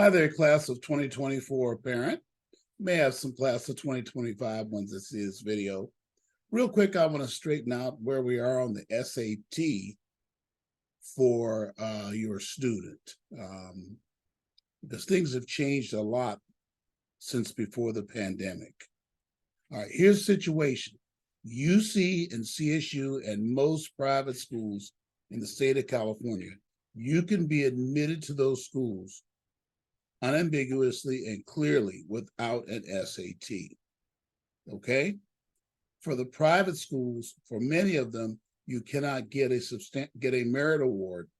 Hi there, class of 2024 parent. May have some class of 2025 ones that see this video. Real quick, I want to straighten out where we are on the SAT for your student, because things have changed a lot since before the pandemic. All right, here's the situation. UC and CSU and most private schools in the state of California, you can be admitted to those schools unambiguously and clearly without an SAT. Okay? For the private schools, for many of them, you cannot get a merit award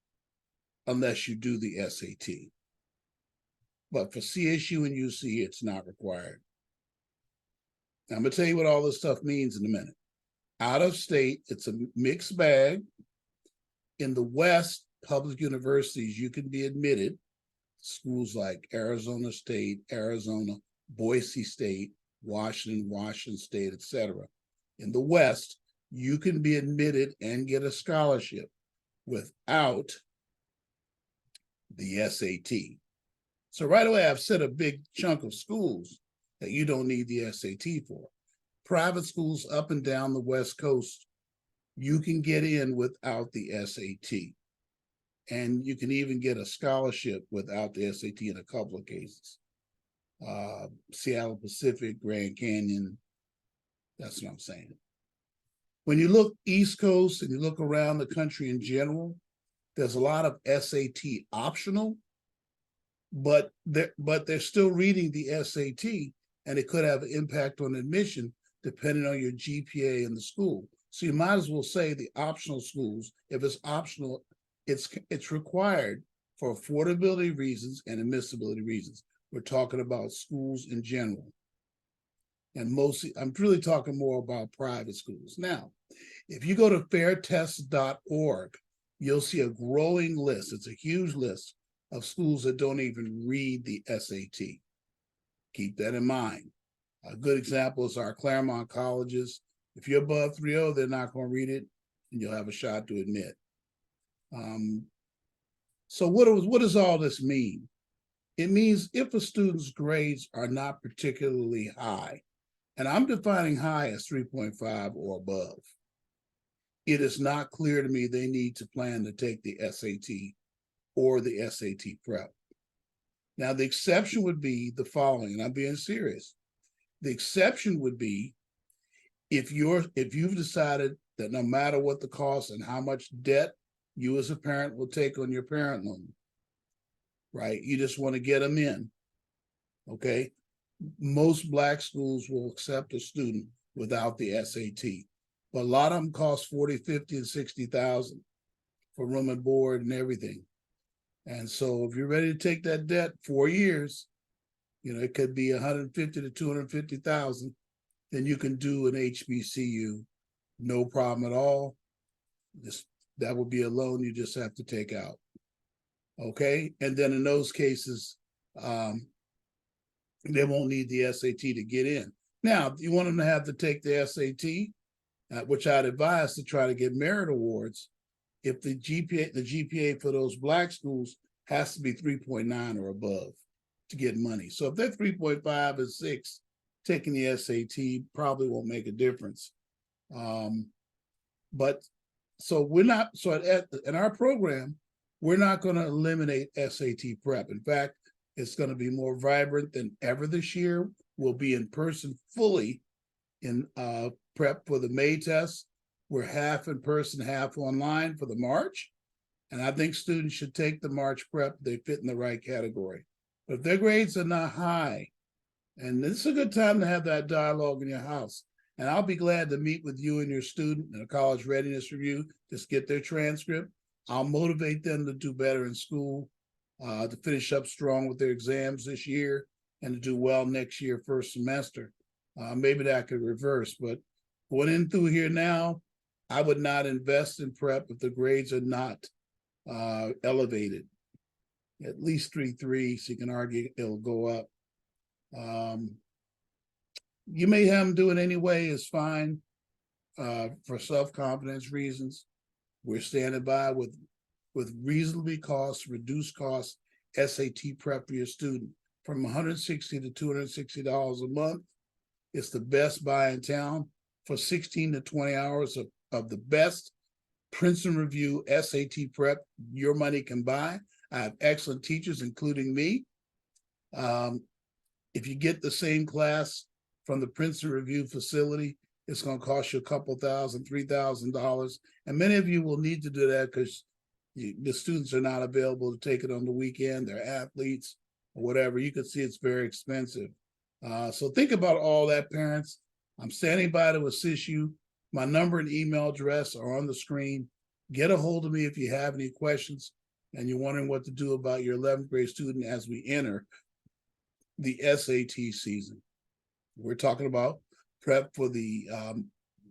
unless you do the SAT. But for CSU and UC, it's not required. Now, I'm going to tell you what all this stuff means in a minute. Out of state, it's a mixed bag. In the West, public universities, you can be admitted. Schools like Arizona State, Arizona, Boise State, Washington State, etc. In the West, you can be admitted and get a scholarship without the SAT. So right away, I've said a big chunk of schools that you don't need the SAT for. Private schools up and down the West Coast, you can get in without the SAT. And you can even get a scholarship without the SAT in a couple of cases. Seattle Pacific, Grand Canyon, that's what I'm saying. When you look East Coast and you look around the country in general, there's a lot of SAT optional, but they're still reading the SAT, and it could have an impact on admission depending on your GPA in the school. So you might as well say the optional schools, if it's optional, it's required for affordability reasons and admissibility reasons. We're talking about schools in general. And mostly, I'm really talking more about private schools. Now, if you go to fairtest.org, you'll see a growing list. It's a huge list of schools that don't even read the SAT. Keep that in mind. A good example is our Claremont colleges. If you're above 3.0, they're not going to read it, and you'll have a shot to admit. So what does all this mean? It means if a student's grades are not particularly high, and I'm defining high as 3.5 or above, it is not clear to me they need to plan to take the SAT or the SAT prep. Now, the exception would be the following, and I'm being serious. The exception would be if you've decided that no matter what the cost and how much debt you as a parent will take on your parent loan, right? You just want to get them in, okay? Most Black schools will accept a student without the SAT, but a lot of them cost $40,000, $50,000, and $60,000 for room and board and everything. And so if you're ready to take that debt 4 years, it could be $150,000 to $250,000, then you can do an HBCU, no problem at all. That would be a loan you just have to take out. Okay. And then in those cases, they won't need the SAT to get in. Now, you want them to have to take the SAT, which I'd advise to try to get merit awards. If the GPA for those Black schools has to be 3.9 or above to get money. So if they're 3.5 and 6, taking the SAT probably won't make a difference. But so we're not, so in our program, we're not going to eliminate SAT prep. In fact, it's going to be more vibrant than ever this year. We'll be in person fully in prep for the May test. We're half in person, half online for the March. And I think students should take the March prep. They fit in the right category. But if their grades are not high, and this is a good time to have that dialogue in your house. And I'll be glad to meet with you and your student in a college readiness review, just get their transcript. I'll motivate them to do better in school, to finish up strong with their exams this year, and to do well next year, first semester. Maybe that could reverse, but going in through here now, I would not invest in prep if the grades are not elevated. At least 3.3, so you can argue it'll go up. You may have them do it anyway, it's fine. For self-confidence reasons, we're standing by with reasonably reduced costs SAT prep for your student from $160 to $260 a month. It's the best buy in town for 16 to 20 hours of the best Princeton Review SAT prep your money can buy. I have excellent teachers, including me. If you get the same class from the Princeton Review facility, it's going to cost you a couple thousand, $3,000. And many of you will need to do that because the students are not available to take it on the weekend. They're athletes or whatever. You can see it's very expensive. So think about all that, parents. I'm standing by to assist you. My number and email address are on the screen. Get a hold of me if you have any questions and you're wondering what to do about your 11th grade student as we enter the SAT season. We're talking about prep for the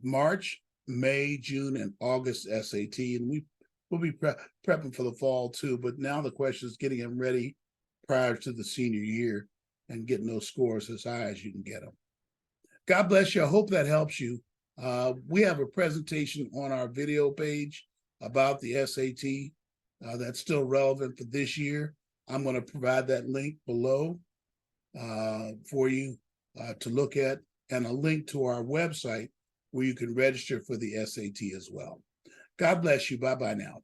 March, May, June, and August SAT, and we'll be prepping for the fall too. But now the question is getting them ready prior to the senior year and getting those scores as high as you can get them. God bless you. I hope that helps you. We have a presentation on our video page about the SAT that's still relevant for this year. I'm going to provide that link below for you to look at, and a link to our website where you can register for the SAT as well. God bless you. Bye-bye now.